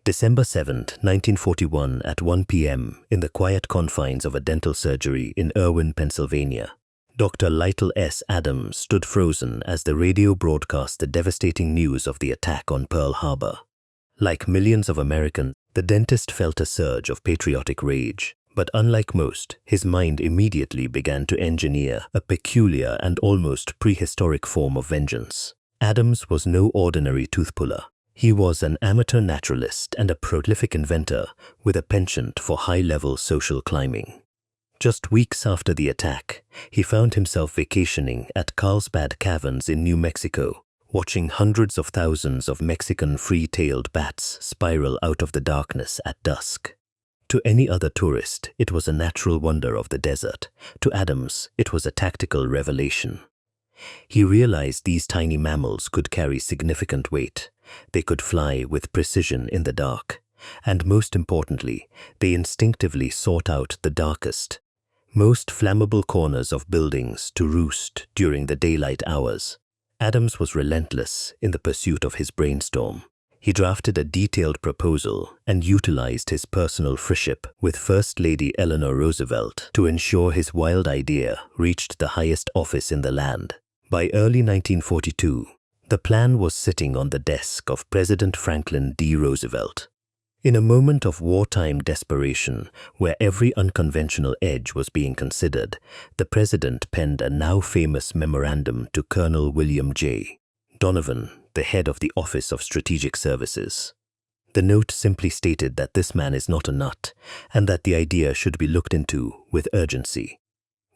December 7, 1941 at 1 p.m. in the quiet confines of a dental surgery in Irwin, Pennsylvania. Dr. Lytle S. Adams stood frozen as the radio broadcast the devastating news of the attack on Pearl Harbor. Like millions of Americans, the dentist felt a surge of patriotic rage, but unlike most, his mind immediately began to engineer a peculiar and almost prehistoric form of vengeance. Adams was no ordinary tooth puller. He was an amateur naturalist and a prolific inventor with a penchant for high-level social climbing. Just weeks after the attack, he found himself vacationing at Carlsbad Caverns in New Mexico, watching hundreds of thousands of Mexican free-tailed bats spiral out of the darkness at dusk. To any other tourist, it was a natural wonder of the desert. To Adams, it was a tactical revelation. He realized these tiny mammals could carry significant weight. They could fly with precision in the dark, and most importantly, they instinctively sought out the darkest, most flammable corners of buildings to roost during the daylight hours. Adams was relentless in the pursuit of his brainstorm. He drafted a detailed proposal and utilized his personal friendship with First Lady Eleanor Roosevelt to ensure his wild idea reached the highest office in the land. By early 1942, the plan was sitting on the desk of President Franklin D. Roosevelt. In a moment of wartime desperation, where every unconventional edge was being considered, the president penned a now-famous memorandum to Colonel William J. Donovan, the head of the Office of Strategic Services. The note simply stated that this man is not a nut, and that the idea should be looked into with urgency.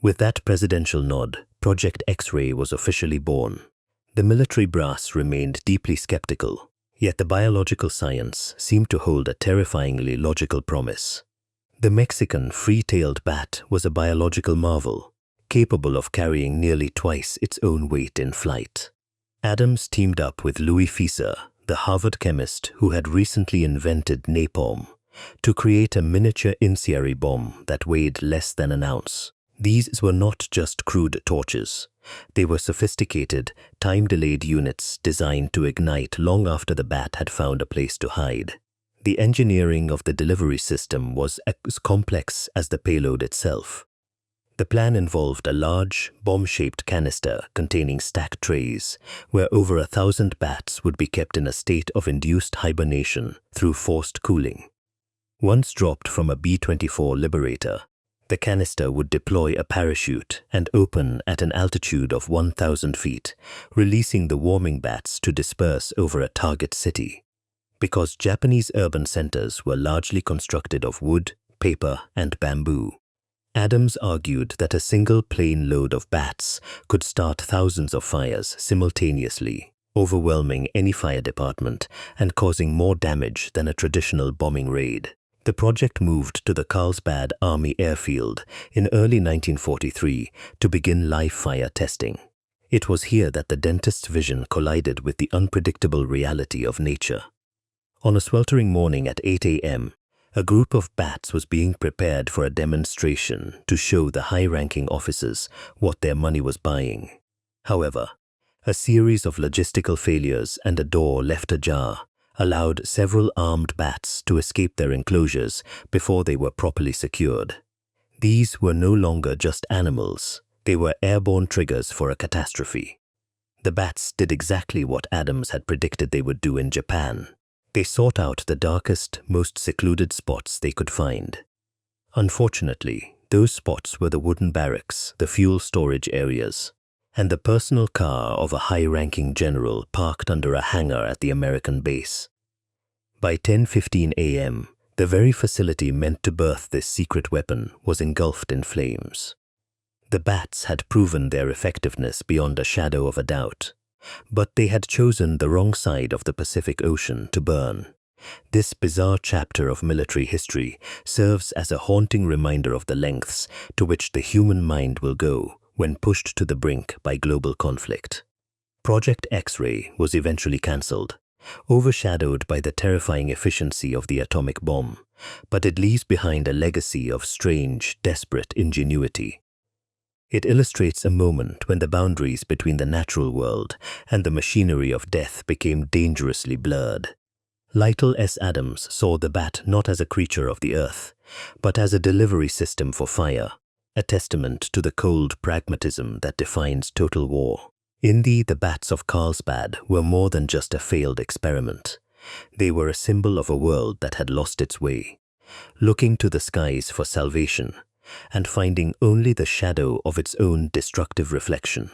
With that presidential nod, Project X-ray was officially born. The military brass remained deeply skeptical, yet the biological science seemed to hold a terrifyingly logical promise. The Mexican free-tailed bat was a biological marvel, capable of carrying nearly twice its own weight in flight. Adams teamed up with Louis Fieser, the Harvard chemist who had recently invented napalm, to create a miniature incendiary bomb that weighed less than an ounce. These were not just crude torches. They were sophisticated, time-delayed units designed to ignite long after the bat had found a place to hide. The engineering of the delivery system was as complex as the payload itself. The plan involved a large, bomb-shaped canister containing stacked trays, where over 1,000 bats would be kept in a state of induced hibernation through forced cooling. Once dropped from a B-24 Liberator, the canister would deploy a parachute and open at an altitude of 1,000 feet, releasing the warming bats to disperse over a target city. Because Japanese urban centers were largely constructed of wood, paper, and bamboo, Adams argued that a single plane load of bats could start thousands of fires simultaneously, overwhelming any fire department and causing more damage than a traditional bombing raid. The project moved to the Carlsbad Army Airfield in early 1943 to begin live fire testing. It was here that the dentist's vision collided with the unpredictable reality of nature. On a sweltering morning at 8 a.m., a group of bats was being prepared for a demonstration to show the high-ranking officers what their money was buying. However, a series of logistical failures and a door left ajar allowed several armed bats to escape their enclosures before they were properly secured. These were no longer just animals. They were airborne triggers for a catastrophe. The bats did exactly what Adams had predicted they would do in Japan. They sought out the darkest, most secluded spots they could find. Unfortunately, those spots were the wooden barracks, the fuel storage areas, and the personal car of a high-ranking general parked under a hangar at the American base. By 10:15 a.m., the very facility meant to birth this secret weapon was engulfed in flames. The bats had proven their effectiveness beyond a shadow of a doubt, but they had chosen the wrong side of the Pacific Ocean to burn. This bizarre chapter of military history serves as a haunting reminder of the lengths to which the human mind will go when pushed to the brink by global conflict. Project X-ray was eventually cancelled, overshadowed by the terrifying efficiency of the atomic bomb, but it leaves behind a legacy of strange, desperate ingenuity. It illustrates a moment when the boundaries between the natural world and the machinery of death became dangerously blurred. Lytle S. Adams saw the bat not as a creature of the earth, but as a delivery system for fire, a testament to the cold pragmatism that defines total war. In the bats of Carlsbad were more than just a failed experiment. They were a symbol of a world that had lost its way, looking to the skies for salvation and finding only the shadow of its own destructive reflection.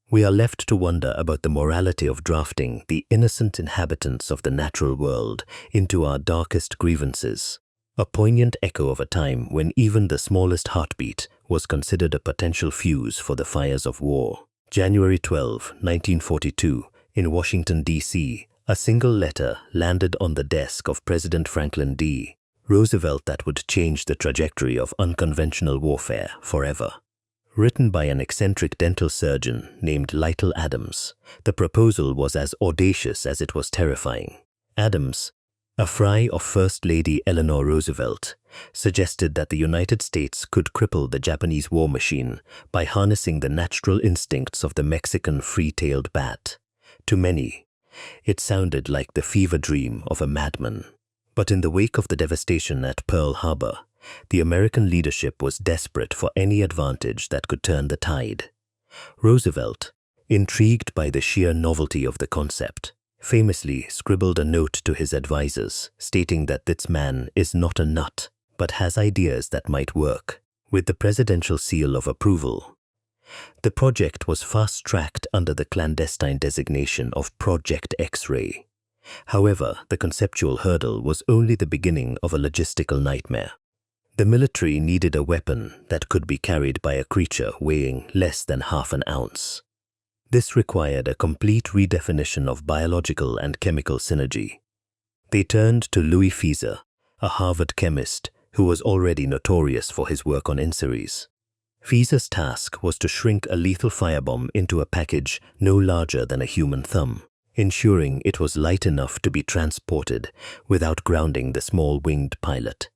We are left to wonder about the morality of drafting the innocent inhabitants of the natural world into our darkest grievances, a poignant echo of a time when even the smallest heartbeat was considered a potential fuse for the fires of war. January 12, 1942, in Washington, D.C., a single letter landed on the desk of President Franklin D. Roosevelt that would change the trajectory of unconventional warfare forever. Written by an eccentric dental surgeon named Lytle Adams, the proposal was as audacious as it was terrifying. Adams, a fry of First Lady Eleanor Roosevelt, suggested that the United States could cripple the Japanese war machine by harnessing the natural instincts of the Mexican free-tailed bat. To many, it sounded like the fever dream of a madman. But in the wake of the devastation at Pearl Harbor, the American leadership was desperate for any advantage that could turn the tide. Roosevelt, intrigued by the sheer novelty of the concept, famously scribbled a note to his advisors stating that this man is not a nut, but has ideas that might work. With the presidential seal of approval, the project was fast-tracked under the clandestine designation of Project X-Ray. However, the conceptual hurdle was only the beginning of a logistical nightmare. The military needed a weapon that could be carried by a creature weighing less than half an ounce. This required a complete redefinition of biological and chemical synergy. They turned to Louis Fieser, a Harvard chemist who was already notorious for his work on incendiaries. Fieser's task was to shrink a lethal firebomb into a package no larger than a human thumb, ensuring it was light enough to be transported without grounding the small winged pilot.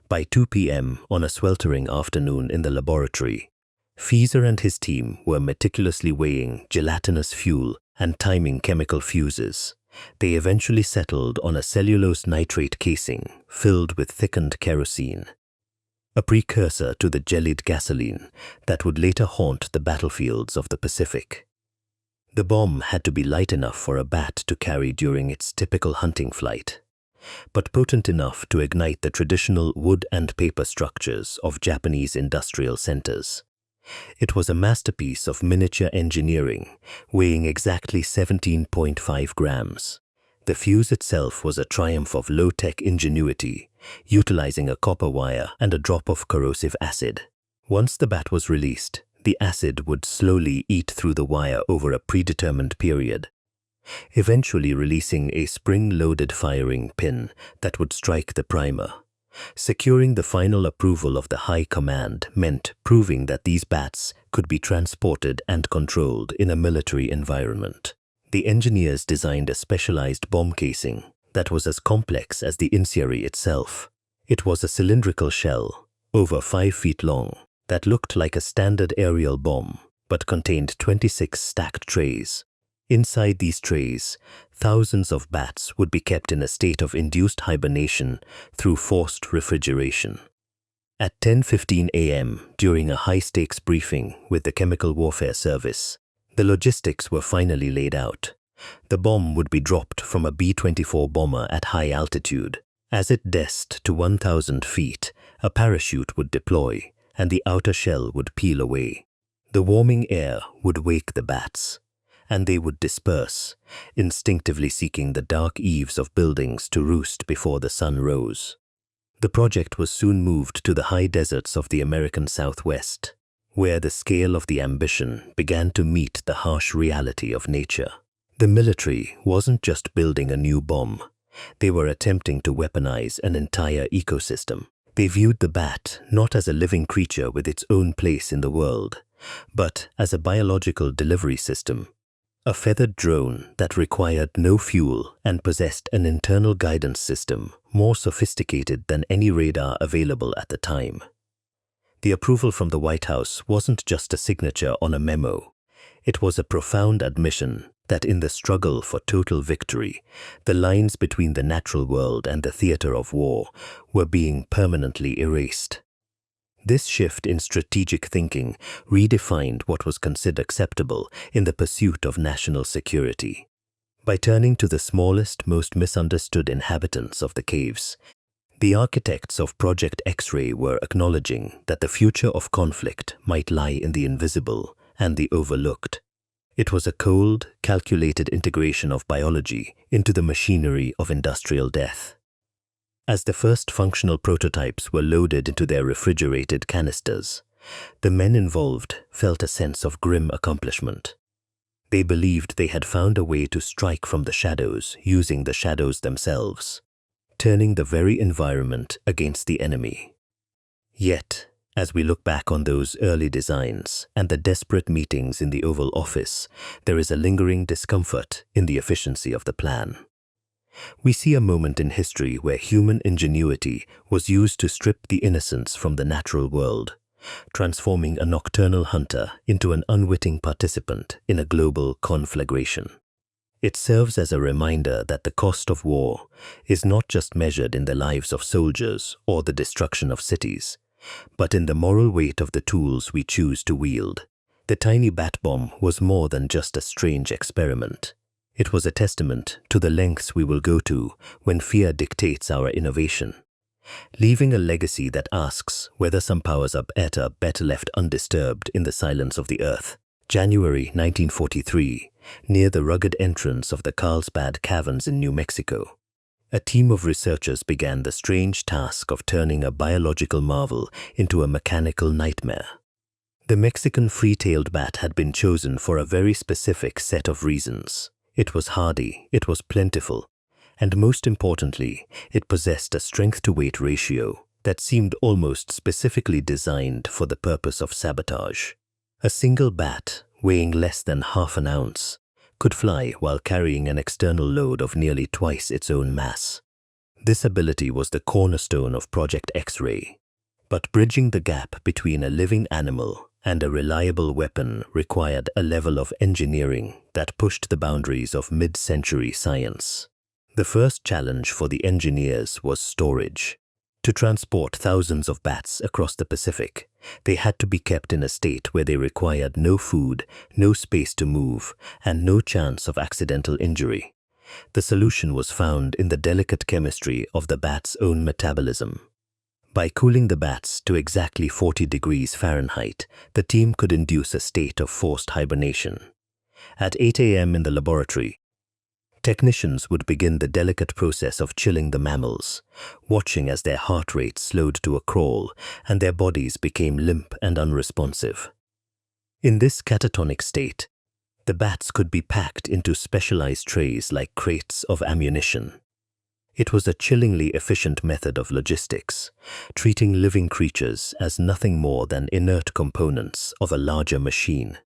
By 2 p.m. on a sweltering afternoon in the laboratory, Fieser and his team were meticulously weighing gelatinous fuel and timing chemical fuses. They eventually settled on a cellulose nitrate casing filled with thickened kerosene, a precursor to the jellied gasoline that would later haunt the battlefields of the Pacific. The bomb had to be light enough for a bat to carry during its typical hunting flight, but potent enough to ignite the traditional wood and paper structures of Japanese industrial centers. It was a masterpiece of miniature engineering, weighing exactly 17.5 grams. The fuse itself was a triumph of low-tech ingenuity, utilizing a copper wire and a drop of corrosive acid. Once the bat was released, the acid would slowly eat through the wire over a predetermined period, eventually releasing a spring-loaded firing pin that would strike the primer. Securing the final approval of the High Command meant proving that these bats could be transported and controlled in a military environment. The engineers designed a specialized bomb casing that was as complex as the incendiary itself. It was a cylindrical shell, over 5 feet long, that looked like a standard aerial bomb, but contained 26 stacked trays. Inside these trays, thousands of bats would be kept in a state of induced hibernation through forced refrigeration. At 10:15 a.m., during a high-stakes briefing with the Chemical Warfare Service, the logistics were finally laid out. The bomb would be dropped from a B-24 bomber at high altitude. As it descended to 1,000 feet, a parachute would deploy, and the outer shell would peel away. The warming air would wake the bats, and they would disperse, instinctively seeking the dark eaves of buildings to roost before the sun rose. The project was soon moved to the high deserts of the American Southwest, where the scale of the ambition began to meet the harsh reality of nature. The military wasn't just building a new bomb. They were attempting to weaponize an entire ecosystem. They viewed the bat not as a living creature with its own place in the world, but as a biological delivery system. A feathered drone that required no fuel and possessed an internal guidance system more sophisticated than any radar available at the time. The approval from the White House wasn't just a signature on a memo. It was a profound admission that in the struggle for total victory, the lines between the natural world and the theater of war were being permanently erased. This shift in strategic thinking redefined what was considered acceptable in the pursuit of national security. By turning to the smallest, most misunderstood inhabitants of the caves, the architects of Project X-ray were acknowledging that the future of conflict might lie in the invisible and the overlooked. It was a cold, calculated integration of biology into the machinery of industrial death. As the first functional prototypes were loaded into their refrigerated canisters, the men involved felt a sense of grim accomplishment. They believed they had found a way to strike from the shadows using the shadows themselves, turning the very environment against the enemy. Yet, as we look back on those early designs and the desperate meetings in the Oval Office, there is a lingering discomfort in the efficiency of the plan. We see a moment in history where human ingenuity was used to strip the innocence from the natural world, transforming a nocturnal hunter into an unwitting participant in a global conflagration. It serves as a reminder that the cost of war is not just measured in the lives of soldiers or the destruction of cities, but in the moral weight of the tools we choose to wield. The tiny bat bomb was more than just a strange experiment. It was a testament to the lengths we will go to when fear dictates our innovation, leaving a legacy that asks whether some powers are better left undisturbed in the silence of the earth. January 1943, near the rugged entrance of the Carlsbad caverns in New Mexico, a team of researchers began the strange task of turning a biological marvel into a mechanical nightmare. The Mexican free-tailed bat had been chosen for a very specific set of reasons. It was hardy, it was plentiful, and most importantly, it possessed a strength-to-weight ratio that seemed almost specifically designed for the purpose of sabotage. A single bat, weighing less than half an ounce, could fly while carrying an external load of nearly twice its own mass. This ability was the cornerstone of Project X-ray, but bridging the gap between a living animal and a reliable weapon required a level of engineering that pushed the boundaries of mid-century science. The first challenge for the engineers was storage. To transport thousands of bats across the Pacific, they had to be kept in a state where they required no food, no space to move, and no chance of accidental injury. The solution was found in the delicate chemistry of the bat's own metabolism. By cooling the bats to exactly 40 degrees Fahrenheit, the team could induce a state of forced hibernation. At 8 a.m. in the laboratory, technicians would begin the delicate process of chilling the mammals, watching as their heart rate slowed to a crawl and their bodies became limp and unresponsive. In this catatonic state, the bats could be packed into specialized trays like crates of ammunition. It was a chillingly efficient method of logistics, treating living creatures as nothing more than inert components of a larger machine.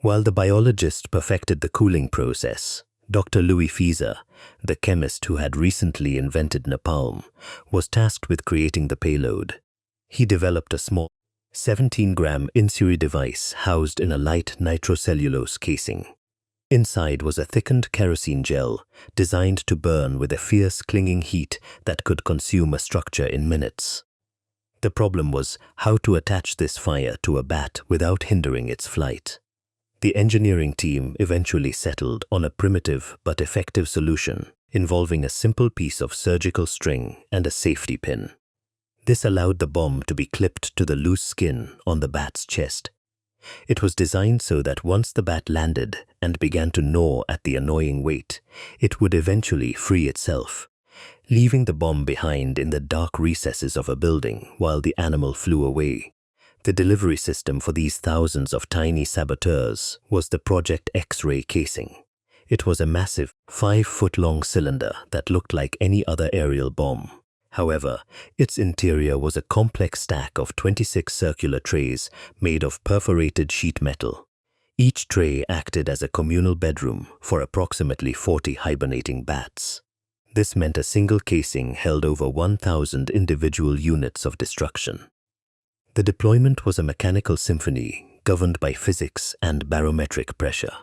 While the biologist perfected the cooling process, Dr. Louis Fieser, the chemist who had recently invented napalm, was tasked with creating the payload. He developed a small 17-gram incendiary device housed in a light nitrocellulose casing. Inside was a thickened kerosene gel designed to burn with a fierce clinging heat that could consume a structure in minutes. The problem was how to attach this fire to a bat without hindering its flight. The engineering team eventually settled on a primitive but effective solution involving a simple piece of surgical string and a safety pin. This allowed the bomb to be clipped to the loose skin on the bat's chest. It was designed so that once the bat landed and began to gnaw at the annoying weight, it would eventually free itself, leaving the bomb behind in the dark recesses of a building while the animal flew away. The delivery system for these thousands of tiny saboteurs was the Project X-ray casing. It was a massive 5-foot-long cylinder that looked like any other aerial bomb. However, its interior was a complex stack of 26 circular trays made of perforated sheet metal. Each tray acted as a communal bedroom for approximately 40 hibernating bats. This meant a single casing held over 1,000 individual units of destruction. The deployment was a mechanical symphony governed by physics and barometric pressure.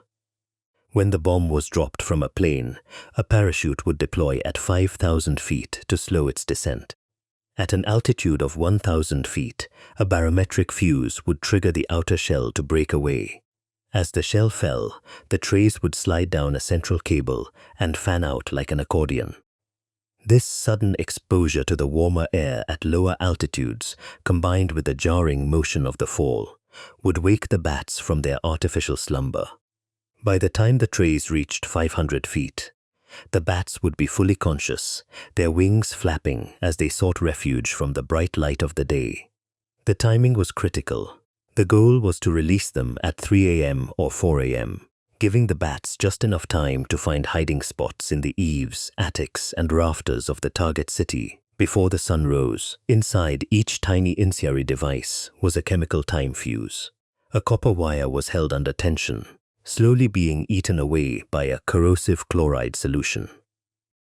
When the bomb was dropped from a plane, a parachute would deploy at 5,000 feet to slow its descent. At an altitude of 1,000 feet, a barometric fuse would trigger the outer shell to break away. As the shell fell, the trays would slide down a central cable and fan out like an accordion. This sudden exposure to the warmer air at lower altitudes, combined with the jarring motion of the fall, would wake the bats from their artificial slumber. By the time the trays reached 500 feet, the bats would be fully conscious, their wings flapping as they sought refuge from the bright light of the day. The timing was critical. The goal was to release them at 3 a.m. or 4 a.m., giving the bats just enough time to find hiding spots in the eaves, attics, and rafters of the target city before the sun rose. Inside each tiny incendiary device was a chemical time fuse. A copper wire was held under tension, slowly being eaten away by a corrosive chloride solution.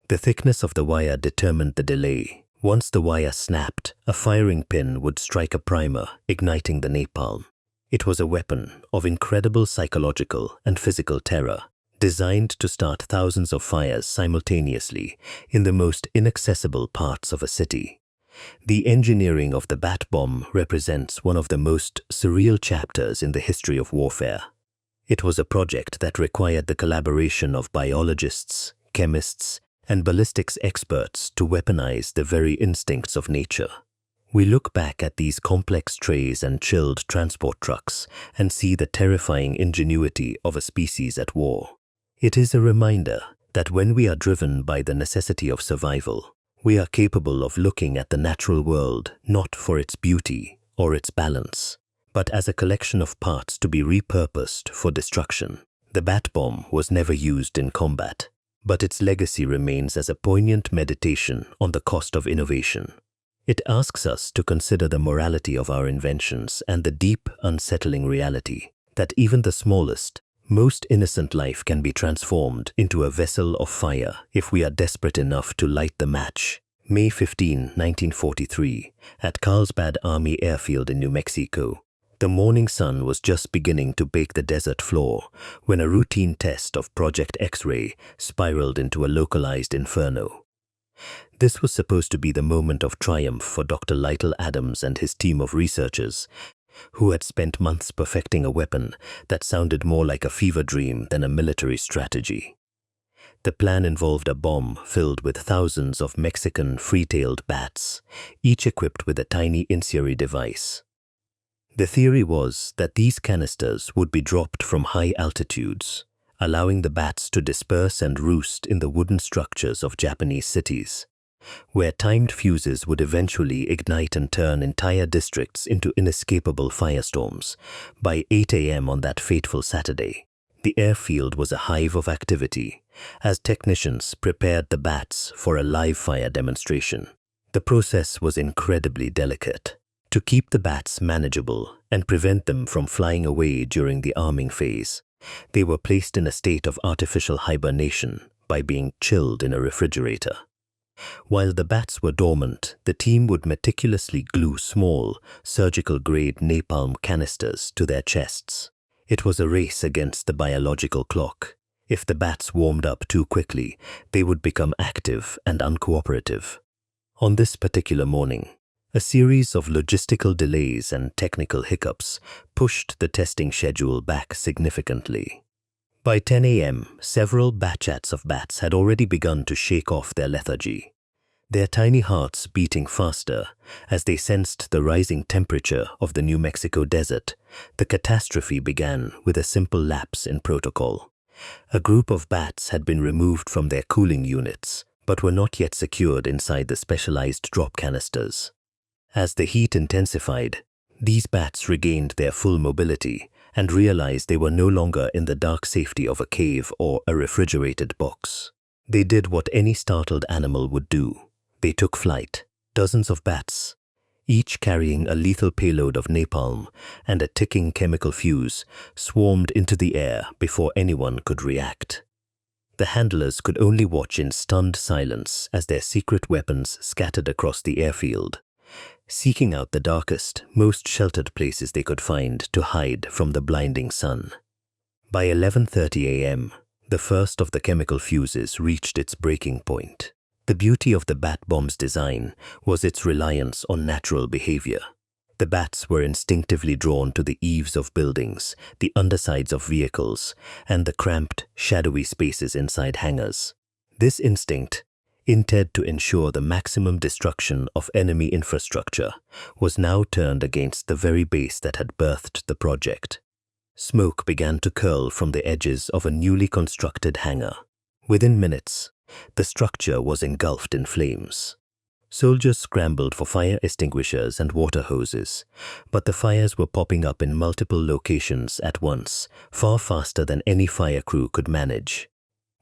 The thickness of the wire determined the delay. Once the wire snapped, a firing pin would strike a primer, igniting the napalm. It was a weapon of incredible psychological and physical terror, designed to start thousands of fires simultaneously in the most inaccessible parts of a city. The engineering of the bat bomb represents one of the most surreal chapters in the history of warfare. It was a project that required the collaboration of biologists, chemists, and ballistics experts to weaponize the very instincts of nature. We look back at these complex trays and chilled transport trucks and see the terrifying ingenuity of a species at war. It is a reminder that when we are driven by the necessity of survival, we are capable of looking at the natural world not for its beauty or its balance, but as a collection of parts to be repurposed for destruction. The bat bomb was never used in combat, but its legacy remains as a poignant meditation on the cost of innovation. It asks us to consider the morality of our inventions and the deep, unsettling reality that even the smallest, most innocent life can be transformed into a vessel of fire if we are desperate enough to light the match. May 15, 1943, at Carlsbad Army Airfield in New Mexico, the morning sun was just beginning to bake the desert floor when a routine test of Project X-ray spiraled into a localized inferno. This was supposed to be the moment of triumph for Dr. Lytle Adams and his team of researchers, who had spent months perfecting a weapon that sounded more like a fever dream than a military strategy. The plan involved a bomb filled with thousands of Mexican free-tailed bats, each equipped with a tiny incendiary device. The theory was that these canisters would be dropped from high altitudes, allowing the bats to disperse and roost in the wooden structures of Japanese cities, where timed fuses would eventually ignite and turn entire districts into inescapable firestorms. By 8 a.m. on that fateful Saturday, the airfield was a hive of activity as technicians prepared the bats for a live fire demonstration. The process was incredibly delicate. To keep the bats manageable and prevent them from flying away during the arming phase, they were placed in a state of artificial hibernation by being chilled in a refrigerator. While the bats were dormant, the team would meticulously glue small, surgical-grade napalm canisters to their chests. It was a race against the biological clock. If the bats warmed up too quickly, they would become active and uncooperative. On this particular morning, a series of logistical delays and technical hiccups pushed the testing schedule back significantly. By 10 a.m., several batchats of bats had already begun to shake off their lethargy, their tiny hearts beating faster as they sensed the rising temperature of the New Mexico desert. The catastrophe began with a simple lapse in protocol. A group of bats had been removed from their cooling units, but were not yet secured inside the specialized drop canisters. As the heat intensified, these bats regained their full mobility and realized they were no longer in the dark safety of a cave or a refrigerated box. They did what any startled animal would do. They took flight. Dozens of bats, each carrying a lethal payload of napalm and a ticking chemical fuse, swarmed into the air before anyone could react. The handlers could only watch in stunned silence as their secret weapons scattered across the airfield, seeking out the darkest, most sheltered places they could find to hide from the blinding sun. By 11:30 a.m., The first of the chemical fuses reached its breaking point. The beauty of the bat bomb's design was its reliance on natural behavior. The bats were instinctively drawn to the eaves of buildings, the undersides of vehicles, and the cramped, shadowy spaces inside hangars. This instinct, intended to ensure the maximum destruction of enemy infrastructure, was now turned against the very base that had birthed the project. Smoke began to curl from the edges of a newly constructed hangar. Within minutes, the structure was engulfed in flames. Soldiers scrambled for fire extinguishers and water hoses, but the fires were popping up in multiple locations at once, far faster than any fire crew could manage.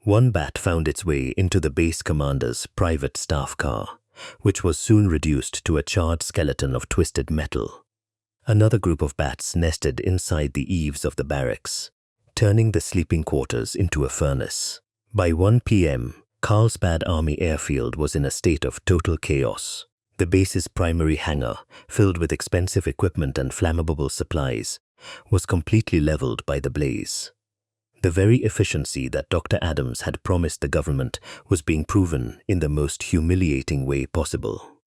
One bat found its way into the base commander's private staff car, which was soon reduced to a charred skeleton of twisted metal. Another group of bats nested inside the eaves of the barracks, turning the sleeping quarters into a furnace. By 1 p.m., Carlsbad Army Airfield was in a state of total chaos. The base's primary hangar, filled with expensive equipment and flammable supplies, was completely leveled by the blaze. The very efficiency that Dr. Adams had promised the government was being proven in the most humiliating way possible.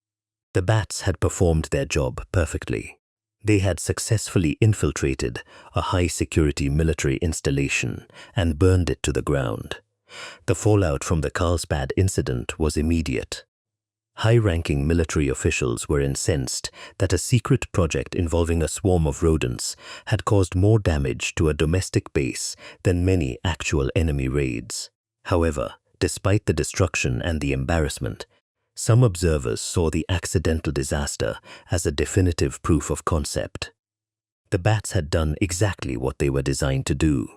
The bats had performed their job perfectly. They had successfully infiltrated a high-security military installation and burned it to the ground. The fallout from the Carlsbad incident was immediate. High-ranking military officials were incensed that a secret project involving a swarm of rodents had caused more damage to a domestic base than many actual enemy raids. However, despite the destruction and the embarrassment, some observers saw the accidental disaster as a definitive proof of concept. The bats had done exactly what they were designed to do.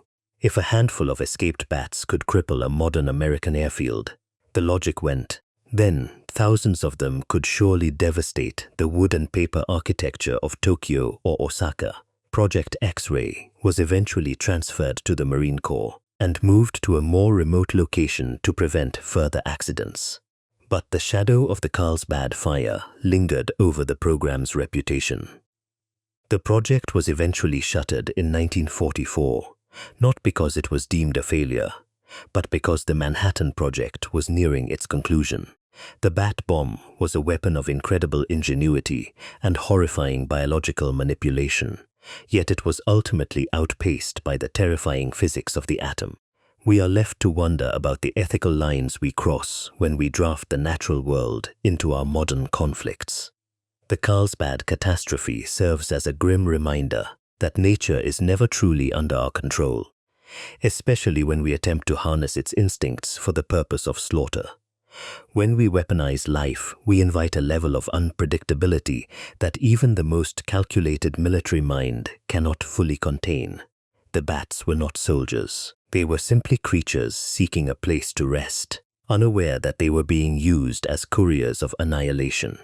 If a handful of escaped bats could cripple a modern American airfield, the logic went, then thousands of them could surely devastate the wood and paper architecture of Tokyo or Osaka. Project X-Ray was eventually transferred to the Marine Corps and moved to a more remote location to prevent further accidents. But the shadow of the Carlsbad fire lingered over the program's reputation. The project was eventually shuttered in 1944, not because it was deemed a failure, but because the Manhattan Project was nearing its conclusion. The bat bomb was a weapon of incredible ingenuity and horrifying biological manipulation, yet it was ultimately outpaced by the terrifying physics of the atom. We are left to wonder about the ethical lines we cross when we draft the natural world into our modern conflicts. The Carlsbad catastrophe serves as a grim reminder that nature is never truly under our control, especially when we attempt to harness its instincts for the purpose of slaughter. When we weaponize life, we invite a level of unpredictability that even the most calculated military mind cannot fully contain. The bats were not soldiers. They were simply creatures seeking a place to rest, unaware that they were being used as couriers of annihilation.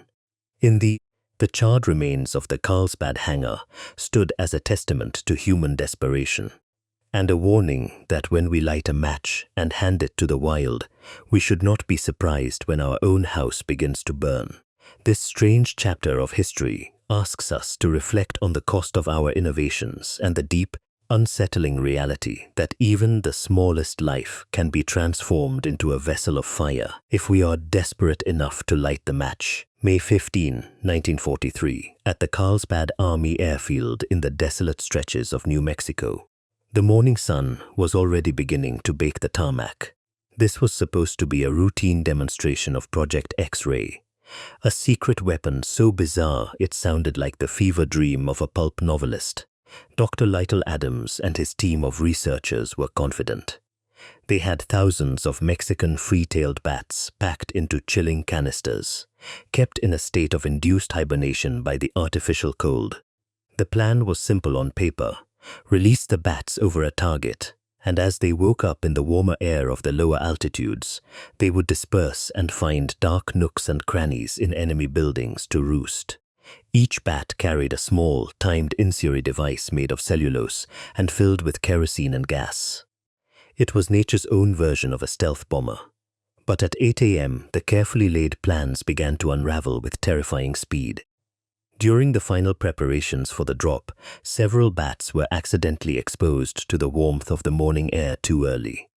The charred remains of the Carlsbad hangar stood as a testament to human desperation, and a warning that when we light a match and hand it to the wild, we should not be surprised when our own house begins to burn. This strange chapter of history asks us to reflect on the cost of our innovations and the deep, unsettling reality that even the smallest life can be transformed into a vessel of fire if we are desperate enough to light the match. May 15, 1943, at the Carlsbad Army Airfield in the desolate stretches of New Mexico. The morning sun was already beginning to bake the tarmac. This was supposed to be a routine demonstration of Project X-Ray, a secret weapon so bizarre it sounded like the fever dream of a pulp novelist. Dr. Lytle Adams and his team of researchers were confident. They had thousands of Mexican free-tailed bats packed into chilling canisters, kept in a state of induced hibernation by the artificial cold. The plan was simple on paper: release the bats over a target, and as they woke up in the warmer air of the lower altitudes, they would disperse and find dark nooks and crannies in enemy buildings to roost. Each bat carried a small, timed incendiary device made of cellulose and filled with kerosene and gas. It was nature's own version of a stealth bomber. But at 8 a.m., the carefully laid plans began to unravel with terrifying speed. During the final preparations for the drop, several bats were accidentally exposed to the warmth of the morning air too early.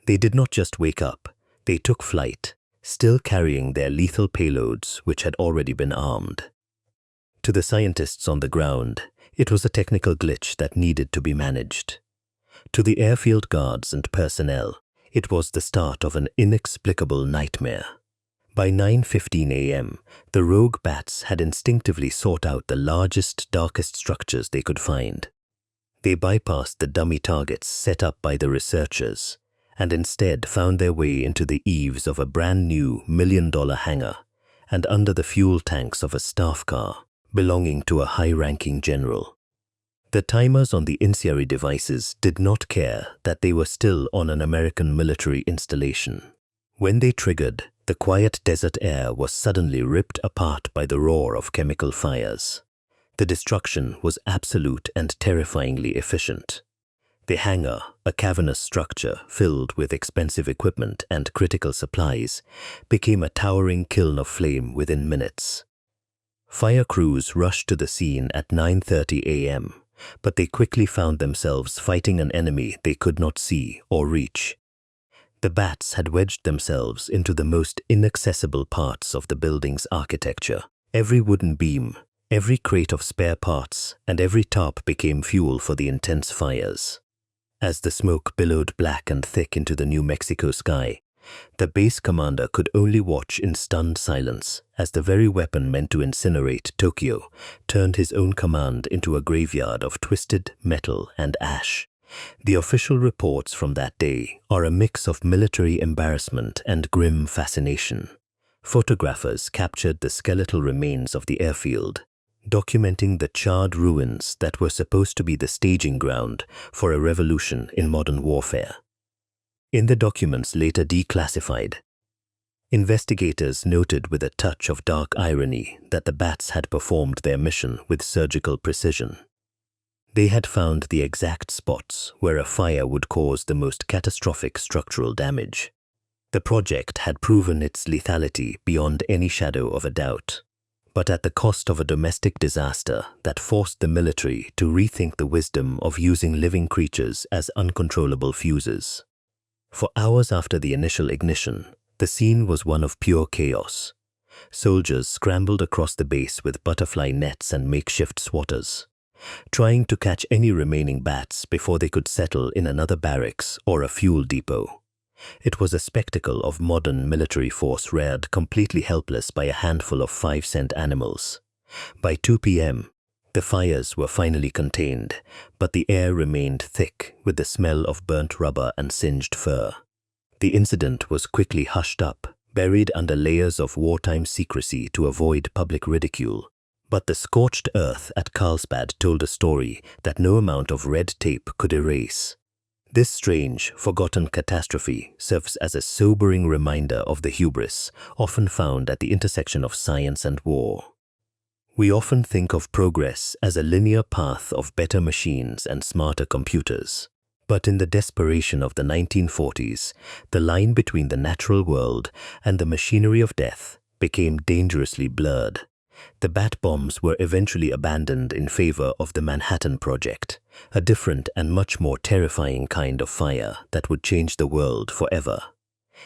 They did not just wake up, they took flight, still carrying their lethal payloads which had already been armed. To the scientists on the ground, it was a technical glitch that needed to be managed. To the airfield guards and personnel, it was the start of an inexplicable nightmare. By 9:15 a.m., the rogue bats had instinctively sought out the largest, darkest structures they could find. They bypassed the dummy targets set up by the researchers and instead found their way into the eaves of a brand new $1 million hangar and under the fuel tanks of a staff car belonging to a high-ranking general. The timers on the incendiary devices did not care that they were still on an American military installation. When they triggered, the quiet desert air was suddenly ripped apart by the roar of chemical fires. The destruction was absolute and terrifyingly efficient. The hangar, a cavernous structure filled with expensive equipment and critical supplies, became a towering kiln of flame within minutes. Fire crews rushed to the scene at 9:30 a.m., but they quickly found themselves fighting an enemy they could not see or reach. The bats had wedged themselves into the most inaccessible parts of the building's architecture. Every wooden beam, every crate of spare parts, and every tarp became fuel for the intense fires. As the smoke billowed black and thick into the New Mexico sky, the base commander could only watch in stunned silence as the very weapon meant to incinerate Tokyo turned his own command into a graveyard of twisted metal and ash. The official reports from that day are a mix of military embarrassment and grim fascination. Photographers captured the skeletal remains of the airfield, documenting the charred ruins that were supposed to be the staging ground for a revolution in modern warfare. In the documents later declassified, investigators noted with a touch of dark irony that the bats had performed their mission with surgical precision. They had found the exact spots where a fire would cause the most catastrophic structural damage. The project had proven its lethality beyond any shadow of a doubt, but at the cost of a domestic disaster that forced the military to rethink the wisdom of using living creatures as uncontrollable fuses. For hours after the initial ignition, the scene was one of pure chaos. Soldiers scrambled across the base with butterfly nets and makeshift swatters, trying to catch any remaining bats before they could settle in another barracks or a fuel depot. It was a spectacle of modern military force reared completely helpless by a handful of 5-cent animals. By 2 p.m., the fires were finally contained, but the air remained thick with the smell of burnt rubber and singed fur. The incident was quickly hushed up, buried under layers of wartime secrecy to avoid public ridicule. But the scorched earth at Carlsbad told a story that no amount of red tape could erase. This strange, forgotten catastrophe serves as a sobering reminder of the hubris often found at the intersection of science and war. We often think of progress as a linear path of better machines and smarter computers. But in the desperation of the 1940s, the line between the natural world and the machinery of death became dangerously blurred. The bat bombs were eventually abandoned in favor of the Manhattan Project, a different and much more terrifying kind of fire that would change the world forever.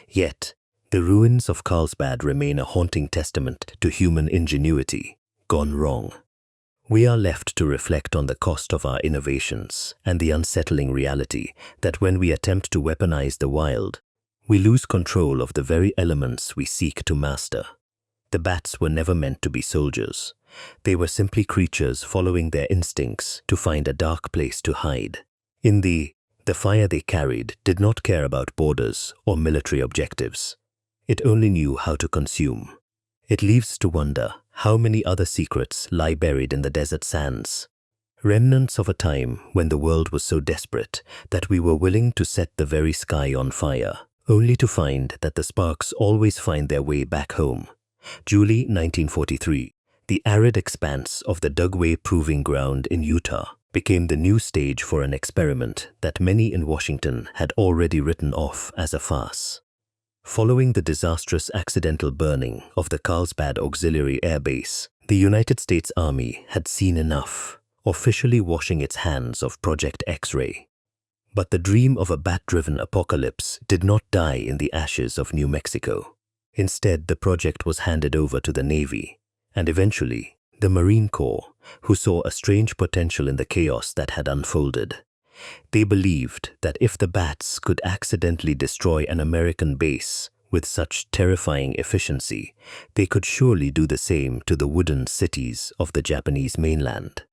Yet, the ruins of Carlsbad remain a haunting testament to human ingenuity gone wrong. We are left to reflect on the cost of our innovations and the unsettling reality that when we attempt to weaponize the wild, we lose control of the very elements we seek to master. The bats were never meant to be soldiers. They were simply creatures following their instincts to find a dark place to hide. In the fire they carried did not care about borders or military objectives. It only knew how to consume. It leaves to wonder how many other secrets lie buried in the desert sands. Remnants of a time when the world was so desperate that we were willing to set the very sky on fire, only to find that the sparks always find their way back home. July 1943, the arid expanse of the WW2's proving ground in Utah became the new stage for an experiment that many in Washington had already written off as a farce. Following the disastrous accidental burning of the Carlsbad Auxiliary Air Base, the United States Army had seen enough, officially washing its hands of Project X-ray. But the dream of a bat-driven apocalypse did not die in the ashes of New Mexico. Instead, the project was handed over to the Navy, and eventually, the Marine Corps, who saw a strange potential in the chaos that had unfolded. They believed that if the bats could accidentally destroy an American base with such terrifying efficiency, they could surely do the same to the wooden cities of the Japanese mainland.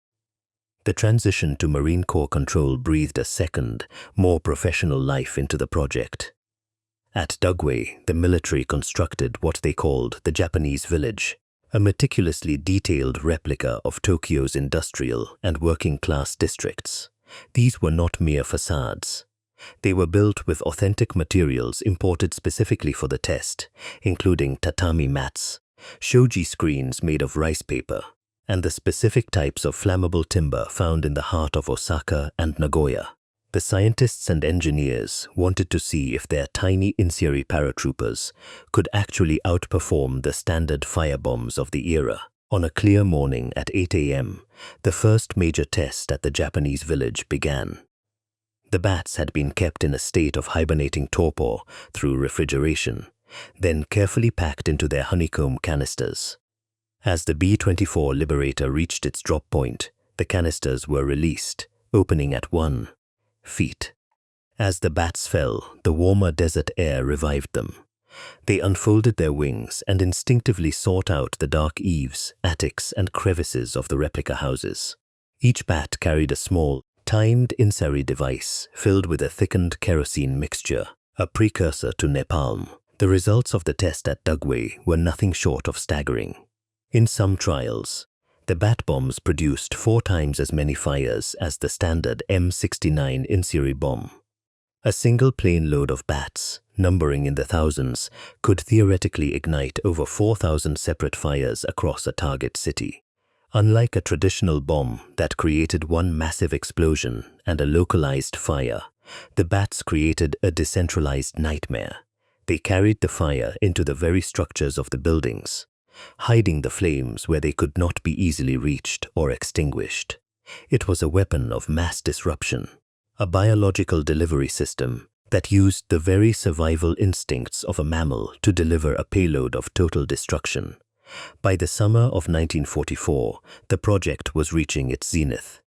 The transition to Marine Corps control breathed a second, more professional life into the project. At Dugway, the military constructed what they called the Japanese Village, a meticulously detailed replica of Tokyo's industrial and working-class districts. These were not mere facades. They were built with authentic materials imported specifically for the test, including tatami mats, shoji screens made of rice paper, and the specific types of flammable timber found in the heart of Osaka and Nagoya. The scientists and engineers wanted to see if their tiny incendiary paratroopers could actually outperform the standard firebombs of the era. On a clear morning at 8 a.m., the first major test at the Japanese village began. The bats had been kept in a state of hibernating torpor through refrigeration, then carefully packed into their honeycomb canisters. As the B-24 Liberator reached its drop point, the canisters were released, opening at 1 feet. As the bats fell, the warmer desert air revived them. They unfolded their wings and instinctively sought out the dark eaves, attics, and crevices of the replica houses. Each bat carried a small, timed incendiary device filled with a thickened kerosene mixture, a precursor to napalm. The results of the test at Dugway were nothing short of staggering. In some trials, the bat bombs produced 4 times as many fires as the standard M69 incendiary bomb. A single plane load of bats, numbering in the thousands, could theoretically ignite over 4,000 separate fires across a target city. Unlike a traditional bomb that created one massive explosion and a localized fire, the bats created a decentralized nightmare. They carried the fire into the very structures of the buildings, hiding the flames where they could not be easily reached or extinguished. It was a weapon of mass disruption, a biological delivery system that used the very survival instincts of a mammal to deliver a payload of total destruction. By the summer of 1944, the project was reaching its zenith.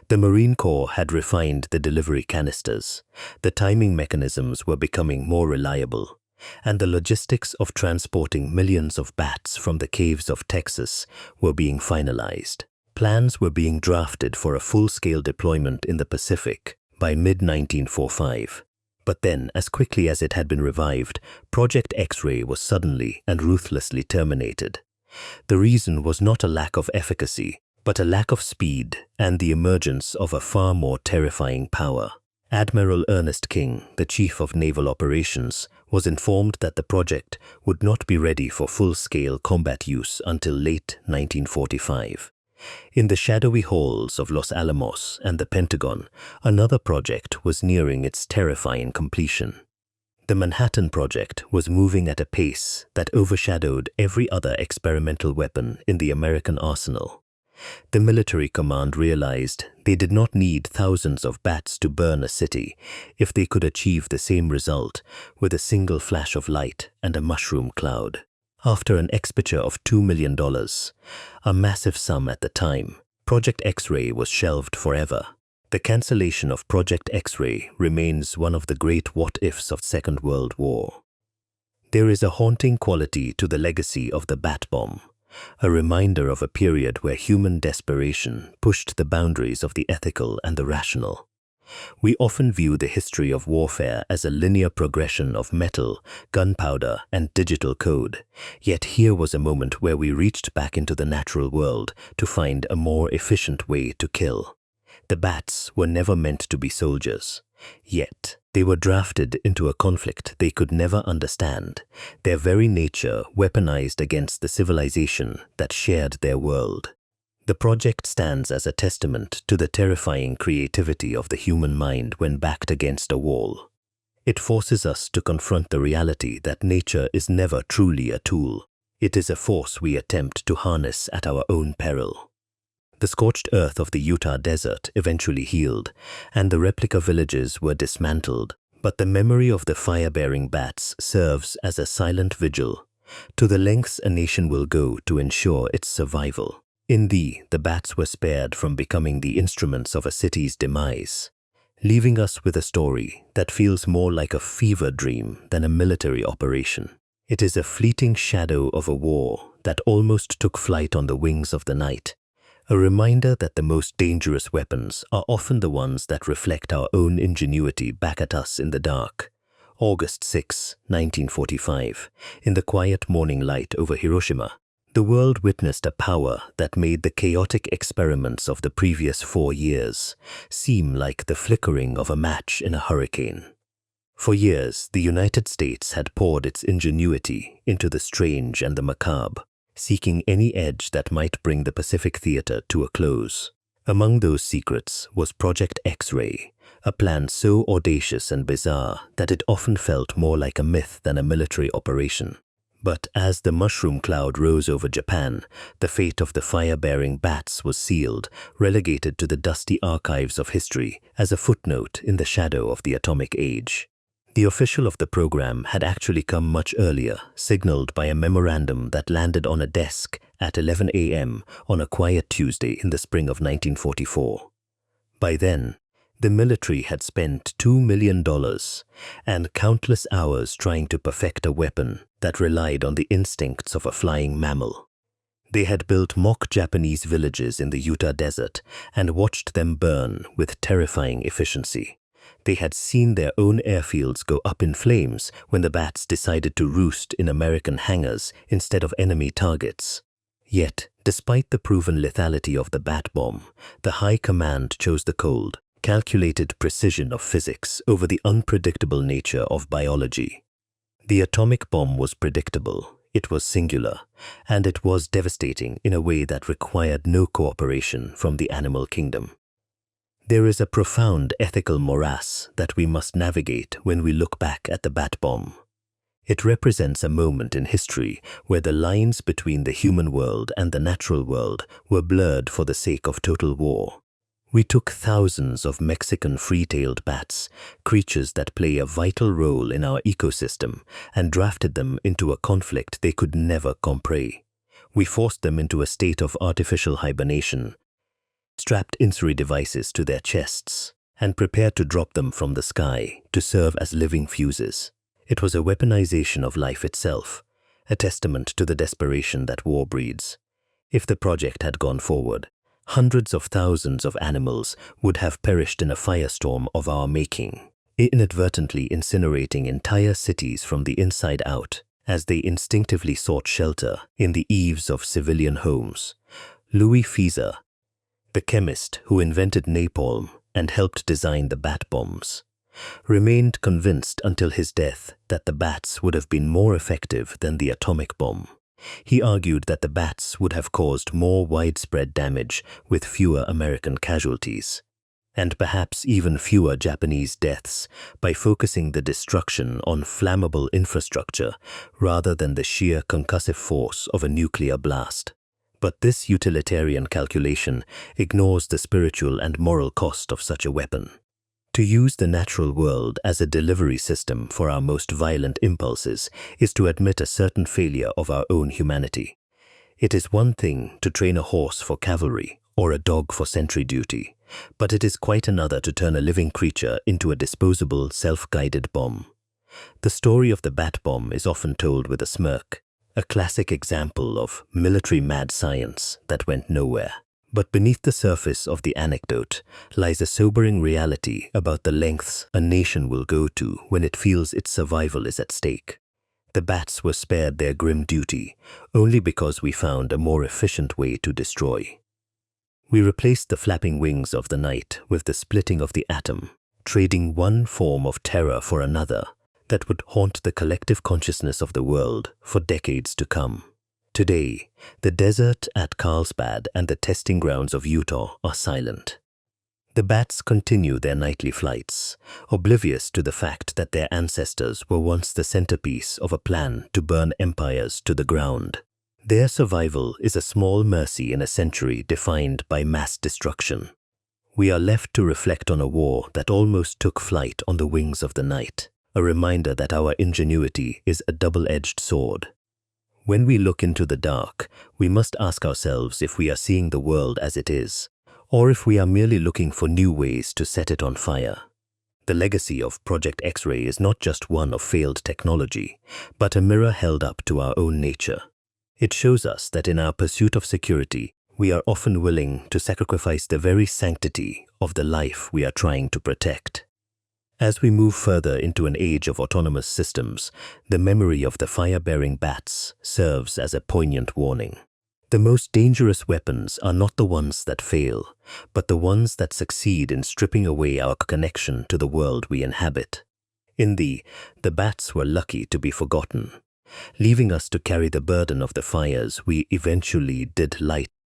The Marine Corps had refined the delivery canisters, the timing mechanisms were becoming more reliable, and the logistics of transporting millions of bats from the caves of Texas were being finalized. Plans were being drafted for a full-scale deployment in the Pacific by mid-1945. But then, as quickly as it had been revived, Project X-ray was suddenly and ruthlessly terminated. The reason was not a lack of efficacy, but a lack of speed and the emergence of a far more terrifying power. Admiral Ernest King, the Chief of Naval Operations, was informed that the project would not be ready for full-scale combat use until late 1945. In the shadowy halls of Los Alamos and the Pentagon, another project was nearing its terrifying completion. The Manhattan Project was moving at a pace that overshadowed every other experimental weapon in the American arsenal. The military command realized they did not need thousands of bats to burn a city if they could achieve the same result with a single flash of light and a mushroom cloud. After an expenditure of $2 million, a massive sum at the time, Project X-ray was shelved forever. The cancellation of Project X-ray remains one of the great what-ifs of the Second World War. There is a haunting quality to the legacy of the bat bomb, a reminder of a period where human desperation pushed the boundaries of the ethical and the rational. We often view the history of warfare as a linear progression of metal, gunpowder, and digital code, yet here was a moment where we reached back into the natural world to find a more efficient way to kill. The bats were never meant to be soldiers, yet they were drafted into a conflict they could never understand, their very nature weaponized against the civilization that shared their world. The project stands as a testament to the terrifying creativity of the human mind when backed against a wall. It forces us to confront the reality that nature is never truly a tool. It is a force we attempt to harness at our own peril. The scorched earth of the Utah desert eventually healed, and the replica villages were dismantled, but the memory of the fire-bearing bats serves as a silent vigil to the lengths a nation will go to ensure its survival. In the bats were spared from becoming the instruments of a city's demise, leaving us with a story that feels more like a fever dream than a military operation. It is a fleeting shadow of a war that almost took flight on the wings of the night, a reminder that the most dangerous weapons are often the ones that reflect our own ingenuity back at us in the dark. August 6, 1945, in the quiet morning light over Hiroshima, the world witnessed a power that made the chaotic experiments of the previous 4 years seem like the flickering of a match in a hurricane. For years, the United States had poured its ingenuity into the strange and the macabre, seeking any edge that might bring the Pacific Theater to a close. Among those secrets was Project X-Ray, a plan so audacious and bizarre that it often felt more like a myth than a military operation. But as the mushroom cloud rose over Japan, the fate of the fire-bearing bats was sealed, relegated to the dusty archives of history as a footnote in the shadow of the atomic age. The official of the program had actually come much earlier, signaled by a memorandum that landed on a desk at 11 a.m. on a quiet Tuesday in the spring of 1944. By then, the military had spent $2 million and countless hours trying to perfect a weapon that relied on the instincts of a flying mammal. They had built mock Japanese villages in the Utah desert and watched them burn with terrifying efficiency. They had seen their own airfields go up in flames when the bats decided to roost in American hangars instead of enemy targets. Yet, despite the proven lethality of the bat bomb, the High Command chose the cold, calculated precision of physics over the unpredictable nature of biology. The atomic bomb was predictable, it was singular, and it was devastating in a way that required no cooperation from the animal kingdom. There is a profound ethical morass that we must navigate when we look back at the bat bomb. It represents a moment in history where the lines between the human world and the natural world were blurred for the sake of total war. We took thousands of Mexican free-tailed bats, creatures that play a vital role in our ecosystem, and drafted them into a conflict they could never comprehend. We forced them into a state of artificial hibernation, strapped incendiary devices to their chests, and prepared to drop them from the sky to serve as living fuses. It was a weaponization of life itself, a testament to the desperation that war breeds. If the project had gone forward, hundreds of thousands of animals would have perished in a firestorm of our making, inadvertently incinerating entire cities from the inside out as they instinctively sought shelter in the eaves of civilian homes. Louis Fieser, the chemist who invented napalm and helped design the bat bombs, remained convinced until his death that the bats would have been more effective than the atomic bomb. He argued that the bats would have caused more widespread damage with fewer American casualties, and perhaps even fewer Japanese deaths by focusing the destruction on flammable infrastructure rather than the sheer concussive force of a nuclear blast. But this utilitarian calculation ignores the spiritual and moral cost of such a weapon. To use the natural world as a delivery system for our most violent impulses is to admit a certain failure of our own humanity. It is one thing to train a horse for cavalry or a dog for sentry duty, but it is quite another to turn a living creature into a disposable, self-guided bomb. The story of the bat bomb is often told with a smirk, a classic example of military mad science that went nowhere. But beneath the surface of the anecdote lies a sobering reality about the lengths a nation will go to when it feels its survival is at stake. The bats were spared their grim duty only because we found a more efficient way to destroy. We replaced the flapping wings of the night with the splitting of the atom, trading one form of terror for another that would haunt the collective consciousness of the world for decades to come. Today, the desert at Carlsbad and the testing grounds of Utah are silent. The bats continue their nightly flights, oblivious to the fact that their ancestors were once the centerpiece of a plan to burn empires to the ground. Their survival is a small mercy in a century defined by mass destruction. We are left to reflect on a war that almost took flight on the wings of the night, a reminder that our ingenuity is a double-edged sword. When we look into the dark, we must ask ourselves if we are seeing the world as it is, or if we are merely looking for new ways to set it on fire. The legacy of Project X-ray is not just one of failed technology, but a mirror held up to our own nature. It shows us that in our pursuit of security, we are often willing to sacrifice the very sanctity of the life we are trying to protect. As we move further into an age of autonomous systems, the memory of the fire-bearing bats serves as a poignant warning. The most dangerous weapons are not the ones that fail, but the ones that succeed in stripping away our connection to the world we inhabit. In the bats were lucky to be forgotten, leaving us to carry the burden of the fires we eventually did light.